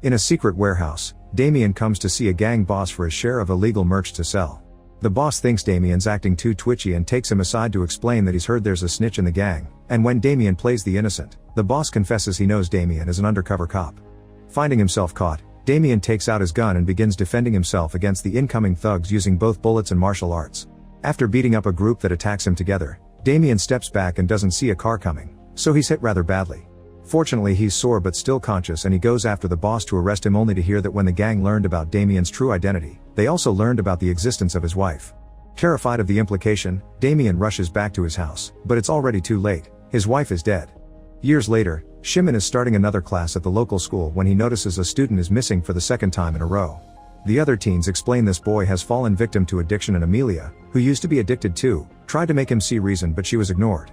In a secret warehouse, Damien comes to see a gang boss for his share of illegal merch to sell. The boss thinks Damien's acting too twitchy and takes him aside to explain that he's heard there's a snitch in the gang, and when Damien plays the innocent, the boss confesses he knows Damien is an undercover cop. Finding himself caught, Damien takes out his gun and begins defending himself against the incoming thugs using both bullets and martial arts. After beating up a group that attacks him together, Damien steps back and doesn't see a car coming, so he's hit rather badly. Fortunately, he's sore but still conscious, and he goes after the boss to arrest him, only to hear that when the gang learned about Damien's true identity, they also learned about the existence of his wife. Terrified of the implication, Damien rushes back to his house, but it's already too late. His wife is dead. Years later, Shimon is starting another class at the local school when he notices a student is missing for the second time in a row. The other teens explain this boy has fallen victim to addiction, and Amelia, who used to be addicted too, tried to make him see reason, but she was ignored.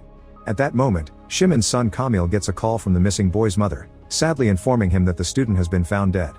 At that moment, Shimon's son Kamil gets a call from the missing boy's mother, sadly informing him that the student has been found dead.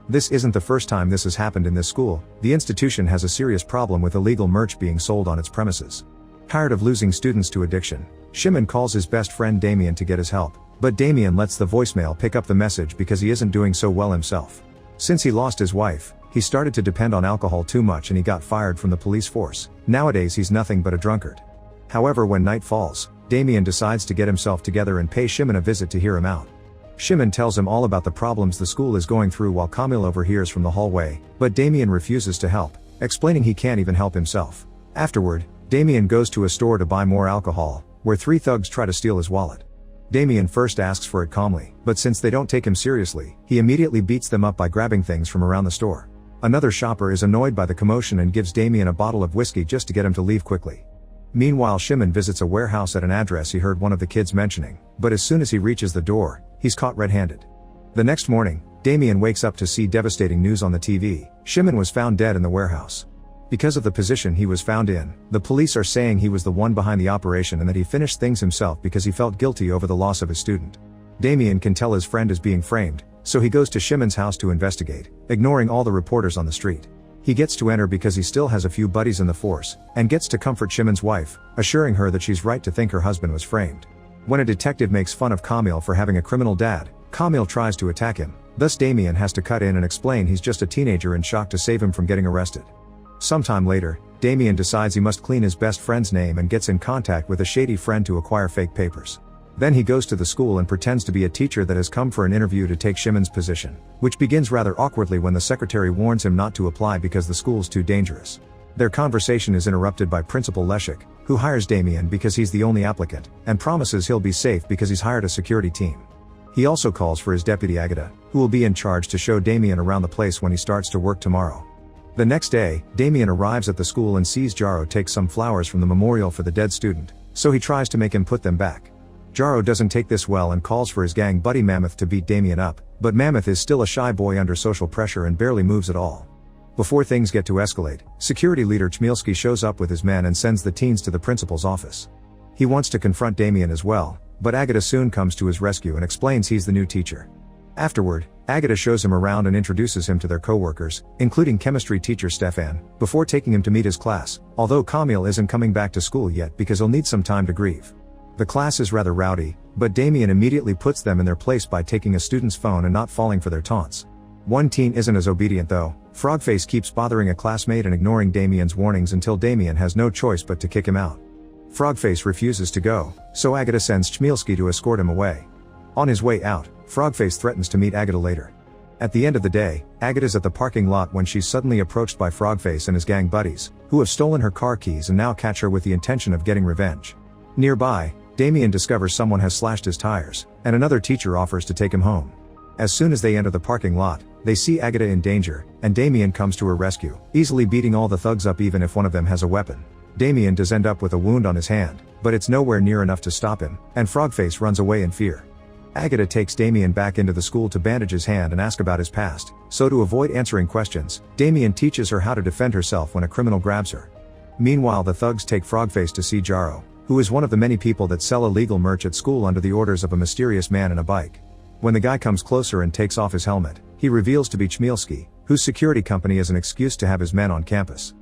This isn't the first time this has happened in this school. The institution has a serious problem with illegal merch being sold on its premises. Tired of losing students to addiction, Shimon calls his best friend Damien to get his help, but Damien lets the voicemail pick up the message because he isn't doing so well himself. Since he lost his wife, he started to depend on alcohol too much and he got fired from the police force. Nowadays he's nothing but a drunkard. However, when night falls, Damien decides to get himself together and pay Shimon a visit to hear him out. Shimon tells him all about the problems the school is going through while Kamil overhears from the hallway, but Damien refuses to help, explaining he can't even help himself. Afterward, Damien goes to a store to buy more alcohol, where three thugs try to steal his wallet. Damien first asks for it calmly, but since they don't take him seriously, he immediately beats them up by grabbing things from around the store. Another shopper is annoyed by the commotion and gives Damien a bottle of whiskey just to get him to leave quickly. Meanwhile, Shimon visits a warehouse at an address he heard one of the kids mentioning, but as soon as he reaches the door, he's caught red-handed. The next morning, Damien wakes up to see devastating news on the TV. Shimon was found dead in the warehouse. Because of the position he was found in, the police are saying he was the one behind the operation and that he finished things himself because he felt guilty over the loss of his student. Damien can tell his friend is being framed, so he goes to Shimon's house to investigate, ignoring all the reporters on the street. He gets to enter because he still has a few buddies in the force, and gets to comfort Shimon's wife, assuring her that she's right to think her husband was framed. When a detective makes fun of Kamil for having a criminal dad, Kamil tries to attack him, thus Damien has to cut in and explain he's just a teenager in shock to save him from getting arrested. Sometime later, Damien decides he must clean his best friend's name and gets in contact with a shady friend to acquire fake papers. Then he goes to the school and pretends to be a teacher that has come for an interview to take Shimon's position, which begins rather awkwardly when the secretary warns him not to apply because the school's too dangerous. Their conversation is interrupted by Principal Leszek, who hires Damien because he's the only applicant, and promises he'll be safe because he's hired a security team. He also calls for his deputy Agata, who will be in charge to show Damien around the place when he starts to work tomorrow. The next day, Damien arrives at the school and sees Jaro take some flowers from the memorial for the dead student, so he tries to make him put them back. Jaro doesn't take this well and calls for his gang buddy Mammoth to beat Damien up, but Mammoth is still a shy boy under social pressure and barely moves at all. Before things get to escalate, security leader Chmielski shows up with his men and sends the teens to the principal's office. He wants to confront Damien as well, but Agata soon comes to his rescue and explains he's the new teacher. Afterward, Agata shows him around and introduces him to their co-workers, including chemistry teacher Stefan, before taking him to meet his class, although Kamil isn't coming back to school yet because he'll need some time to grieve. The class is rather rowdy, but Damien immediately puts them in their place by taking a student's phone and not falling for their taunts. One teen isn't as obedient though. Frogface keeps bothering a classmate and ignoring Damien's warnings until Damien has no choice but to kick him out. Frogface refuses to go, so Agata sends Chmielski to escort him away. On his way out, Frogface threatens to meet Agata later. At the end of the day, Agata's at the parking lot when she's suddenly approached by Frogface and his gang buddies, who have stolen her car keys and now catch her with the intention of getting revenge. Nearby, Damien discovers someone has slashed his tires, and another teacher offers to take him home. As soon as they enter the parking lot, they see Agata in danger, and Damien comes to her rescue, easily beating all the thugs up even if one of them has a weapon. Damien does end up with a wound on his hand, but it's nowhere near enough to stop him, and Frogface runs away in fear. Agata takes Damien back into the school to bandage his hand and ask about his past, so to avoid answering questions, Damien teaches her how to defend herself when a criminal grabs her. Meanwhile, the thugs take Frogface to see Jaro, who is one of the many people that sell illegal merch at school under the orders of a mysterious man in a bike. When the guy comes closer and takes off his helmet, he reveals to be Chmielski, whose security company is an excuse to have his men on campus.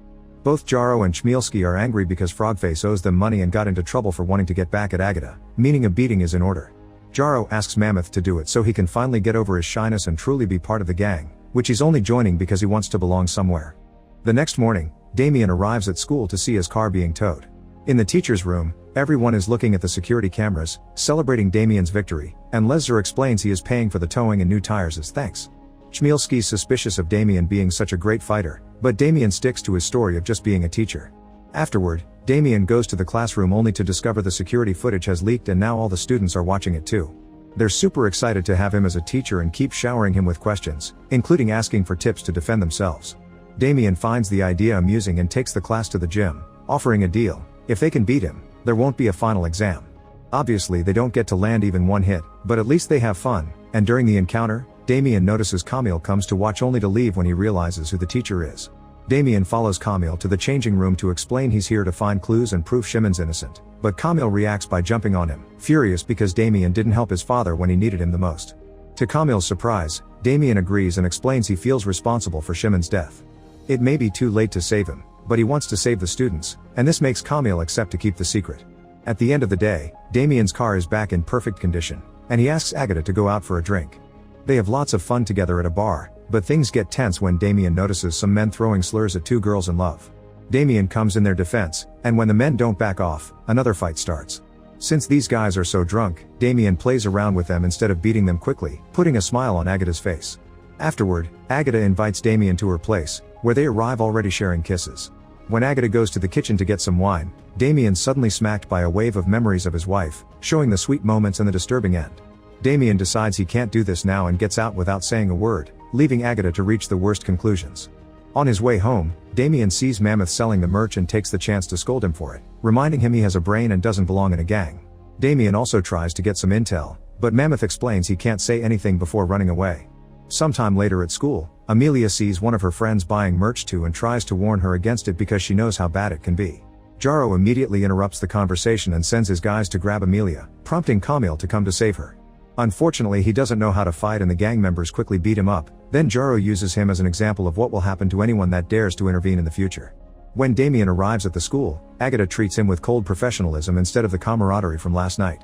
Both Jaro and Chmielski are angry because Frogface owes them money and got into trouble for wanting to get back at Agata, meaning a beating is in order. Jaro asks Mammoth to do it so he can finally get over his shyness and truly be part of the gang, which he's only joining because he wants to belong somewhere. The next morning, Damien arrives at school to see his car being towed. In the teacher's room, everyone is looking at the security cameras, celebrating Damien's victory, and Leszer explains he is paying for the towing and new tires as thanks. Chmielski's suspicious of Damien being such a great fighter, but Damien sticks to his story of just being a teacher. Afterward, Damien goes to the classroom only to discover the security footage has leaked and now all the students are watching it too. They're super excited to have him as a teacher and keep showering him with questions, including asking for tips to defend themselves. Damien finds the idea amusing and takes the class to the gym, offering a deal. If they can beat him, there won't be a final exam. Obviously they don't get to land even one hit, but at least they have fun, and during the encounter, Damien notices Camille comes to watch only to leave when he realizes who the teacher is. Damien follows Camille to the changing room to explain he's here to find clues and prove Shimon's innocent, but Camille reacts by jumping on him, furious because Damien didn't help his father when he needed him the most. To Camille's surprise, Damien agrees and explains he feels responsible for Shimon's death. It may be too late to save him, but he wants to save the students, and this makes Camille accept to keep the secret. At the end of the day, Damien's car is back in perfect condition, and he asks Agatha to go out for a drink. They have lots of fun together at a bar, but things get tense when Damien notices some men throwing slurs at two girls in love. Damien comes in their defense, and when the men don't back off, another fight starts. Since these guys are so drunk, Damien plays around with them instead of beating them quickly, putting a smile on Agatha's face. Afterward, Agatha invites Damien to her place, where they arrive already sharing kisses. When Agatha goes to the kitchen to get some wine, Damien's suddenly smacked by a wave of memories of his wife, showing the sweet moments and the disturbing end. Damien decides he can't do this now and gets out without saying a word, leaving Agatha to reach the worst conclusions. On his way home, Damien sees Mammoth selling the merch and takes the chance to scold him for it, reminding him he has a brain and doesn't belong in a gang. Damien also tries to get some intel, but Mammoth explains he can't say anything before running away. Sometime later at school, Amelia sees one of her friends buying merch too and tries to warn her against it because she knows how bad it can be. Jaro immediately interrupts the conversation and sends his guys to grab Amelia, prompting Camille to come to save her. Unfortunately, he doesn't know how to fight and the gang members quickly beat him up, then Jaro uses him as an example of what will happen to anyone that dares to intervene in the future. When Damien arrives at the school, Agatha treats him with cold professionalism instead of the camaraderie from last night.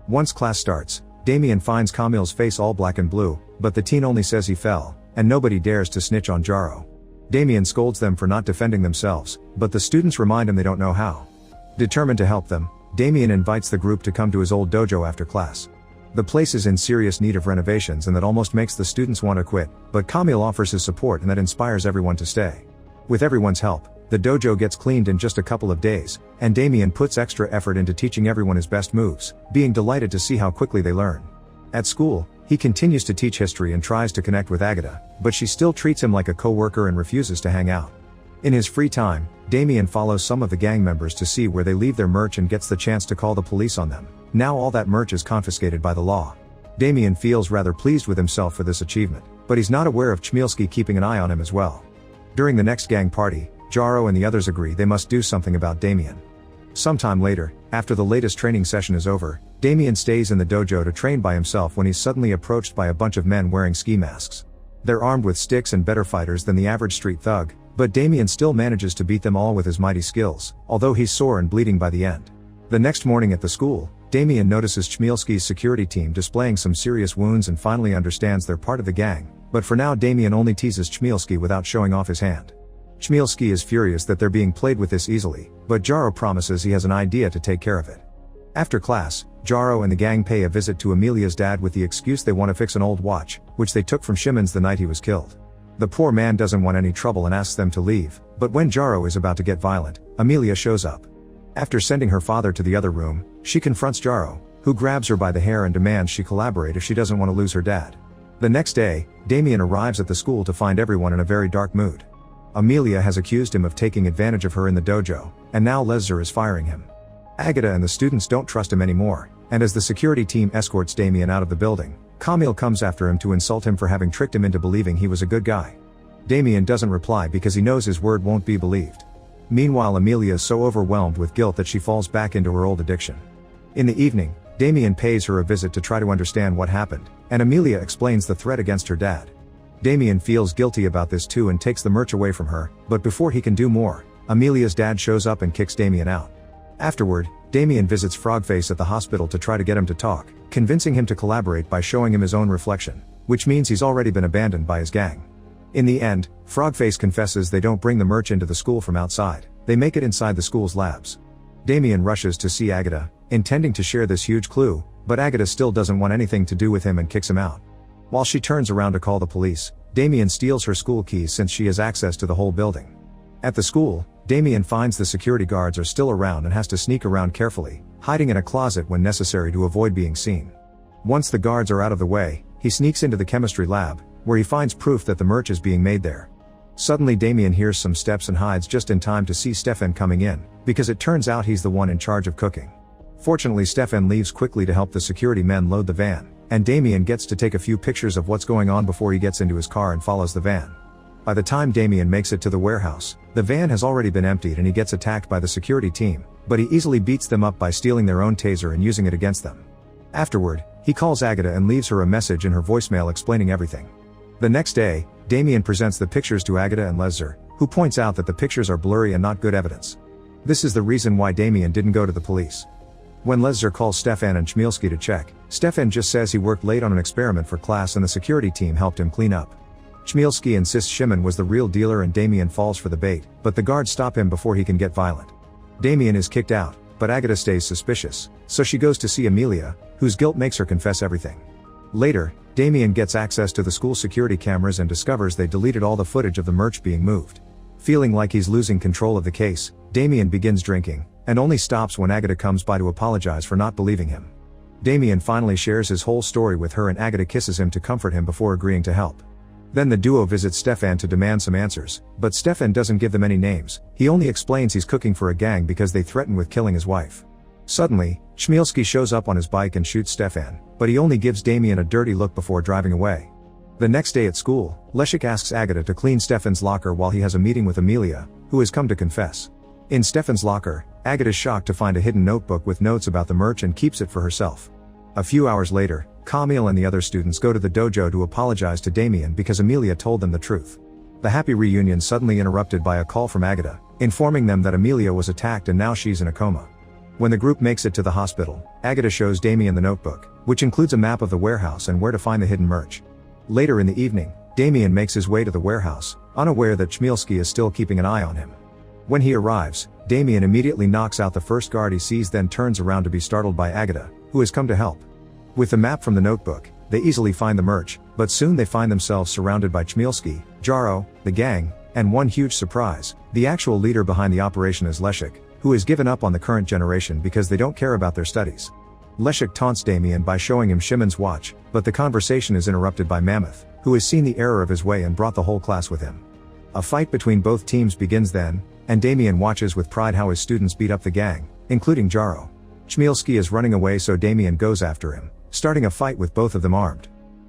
Once class starts, Damien finds Camille's face all black and blue, but the teen only says he fell, and nobody dares to snitch on Jaro. Damien scolds them for not defending themselves, but the students remind him they don't know how. Determined to help them, Damien invites the group to come to his old dojo after class. The place is in serious need of renovations and that almost makes the students want to quit, but Camille offers his support and that inspires everyone to stay. With everyone's help, the dojo gets cleaned in just a couple of days, and Damien puts extra effort into teaching everyone his best moves, being delighted to see how quickly they learn. At school, he continues to teach history and tries to connect with Agatha, but she still treats him like a co-worker and refuses to hang out. In his free time, Damien follows some of the gang members to see where they leave their merch and gets the chance to call the police on them. Now all that merch is confiscated by the law. Damien feels rather pleased with himself for this achievement, but he's not aware of Chmielski keeping an eye on him as well. During the next gang party, Jaro and the others agree they must do something about Damien. Sometime later, after the latest training session is over, Damien stays in the dojo to train by himself when he's suddenly approached by a bunch of men wearing ski masks. They're armed with sticks and better fighters than the average street thug, but Damien still manages to beat them all with his mighty skills, although he's sore and bleeding by the end. The next morning at the school, Damien notices Chmielski's security team displaying some serious wounds and finally understands they're part of the gang, but for now Damien only teases Chmielski without showing off his hand. Chmielski is furious that they're being played with this easily, but Jaro promises he has an idea to take care of it. After class, Jaro and the gang pay a visit to Amelia's dad with the excuse they want to fix an old watch, which they took from Shimon's the night he was killed. The poor man doesn't want any trouble and asks them to leave, but when Jaro is about to get violent, Amelia shows up. After sending her father to the other room, she confronts Jaro, who grabs her by the hair and demands she collaborate if she doesn't want to lose her dad. The next day, Damien arrives at the school to find everyone in a very dark mood. Amelia has accused him of taking advantage of her in the dojo, and now Leszer is firing him. Agatha and the students don't trust him anymore, and as the security team escorts Damien out of the building, Camille comes after him to insult him for having tricked him into believing he was a good guy. Damien doesn't reply because he knows his word won't be believed. Meanwhile, Amelia is so overwhelmed with guilt that she falls back into her old addiction. In the evening, Damien pays her a visit to try to understand what happened, and Amelia explains the threat against her dad. Damien feels guilty about this too and takes the merch away from her, but before he can do more, Amelia's dad shows up and kicks Damien out. Afterward, Damien visits Frogface at the hospital to try to get him to talk, convincing him to collaborate by showing him his own reflection, which means he's already been abandoned by his gang. In the end, Frogface confesses they don't bring the merch into the school from outside, they make it inside the school's labs. Damien rushes to see Agatha, intending to share this huge clue, but Agatha still doesn't want anything to do with him and kicks him out. While she turns around to call the police, Damien steals her school keys since she has access to the whole building. At the school, Damien finds the security guards are still around and has to sneak around carefully, hiding in a closet when necessary to avoid being seen. Once the guards are out of the way, he sneaks into the chemistry lab, where he finds proof that the merch is being made there. Suddenly Damien hears some steps and hides just in time to see Stefan coming in, because it turns out he's the one in charge of cooking. Fortunately, Stefan leaves quickly to help the security men load the van, and Damien gets to take a few pictures of what's going on before he gets into his car and follows the van. By the time Damien makes it to the warehouse, the van has already been emptied and he gets attacked by the security team, but he easily beats them up by stealing their own taser and using it against them. Afterward, he calls Agatha and leaves her a message in her voicemail explaining everything. The next day, Damien presents the pictures to Agatha and Leszer, who points out that the pictures are blurry and not good evidence. This is the reason why Damien didn't go to the police. When Leszer calls Stefan and Chmielski to check, Stefan just says he worked late on an experiment for class and the security team helped him clean up. Chmielski insists Shimon was the real dealer and Damien falls for the bait, but the guards stop him before he can get violent. Damien is kicked out, but Agatha stays suspicious, so she goes to see Amelia, whose guilt makes her confess everything. Later, Damien gets access to the school security cameras and discovers they deleted all the footage of the merch being moved. Feeling like he's losing control of the case, Damien begins drinking, and only stops when Agatha comes by to apologize for not believing him. Damien finally shares his whole story with her and Agatha kisses him to comfort him before agreeing to help. Then the duo visits Stefan to demand some answers, but Stefan doesn't give them any names, he only explains he's cooking for a gang because they threatened with killing his wife. Suddenly, Chmielski shows up on his bike and shoots Stefan, but he only gives Damien a dirty look before driving away. The next day at school, Leszek asks Agatha to clean Stefan's locker while he has a meeting with Amelia, who has come to confess. In Stefan's locker, Agatha is shocked to find a hidden notebook with notes about the merch and keeps it for herself. A few hours later, Kamil and the other students go to the dojo to apologize to Damien because Amelia told them the truth. The happy reunion suddenly interrupted by a call from Agatha, informing them that Amelia was attacked and now she's in a coma. When the group makes it to the hospital, Agatha shows Damien the notebook, which includes a map of the warehouse and where to find the hidden merch. Later in the evening, Damien makes his way to the warehouse, unaware that Chmielski is still keeping an eye on him. When he arrives, Damien immediately knocks out the first guard he sees, then turns around to be startled by Agatha, who has come to help. With the map from the notebook, they easily find the merch, but soon they find themselves surrounded by Chmielski, Jaro, the gang, and one huge surprise, the actual leader behind the operation is Leszek, who has given up on the current generation because they don't care about their studies. Leszek taunts Damien by showing him Shimon's watch, but the conversation is interrupted by Mammoth, who has seen the error of his way and brought the whole class with him. A fight between both teams begins then, and Damien watches with pride how his students beat up the gang, including Jaro. Chmielski is running away, so Damien goes after him, starting a fight with both of them armed.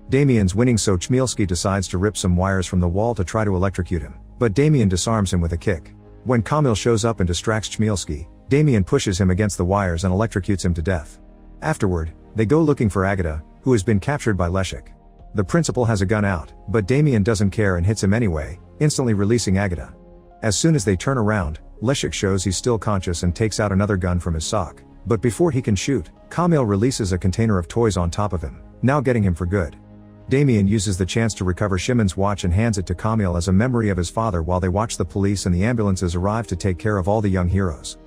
Damien's winning, so Chmielski decides to rip some wires from the wall to try to electrocute him, but Damien disarms him with a kick. When Kamil shows up and distracts Chmielski, Damien pushes him against the wires and electrocutes him to death. Afterward, they go looking for Agatha, who has been captured by Leszek. The principal has a gun out, but Damien doesn't care and hits him anyway, instantly releasing Agatha. As soon as they turn around, Leszek shows he's still conscious and takes out another gun from his sock, but before he can shoot, Kamil releases a container of toys on top of him, now getting him for good. Damien uses the chance to recover Shimon's watch and hands it to Kamil as a memory of his father while they watch the police and the ambulances arrive to take care of all the young heroes.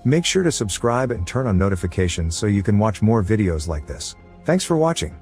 Make sure to subscribe and turn on notifications so you can watch more videos like this. Thanks for watching.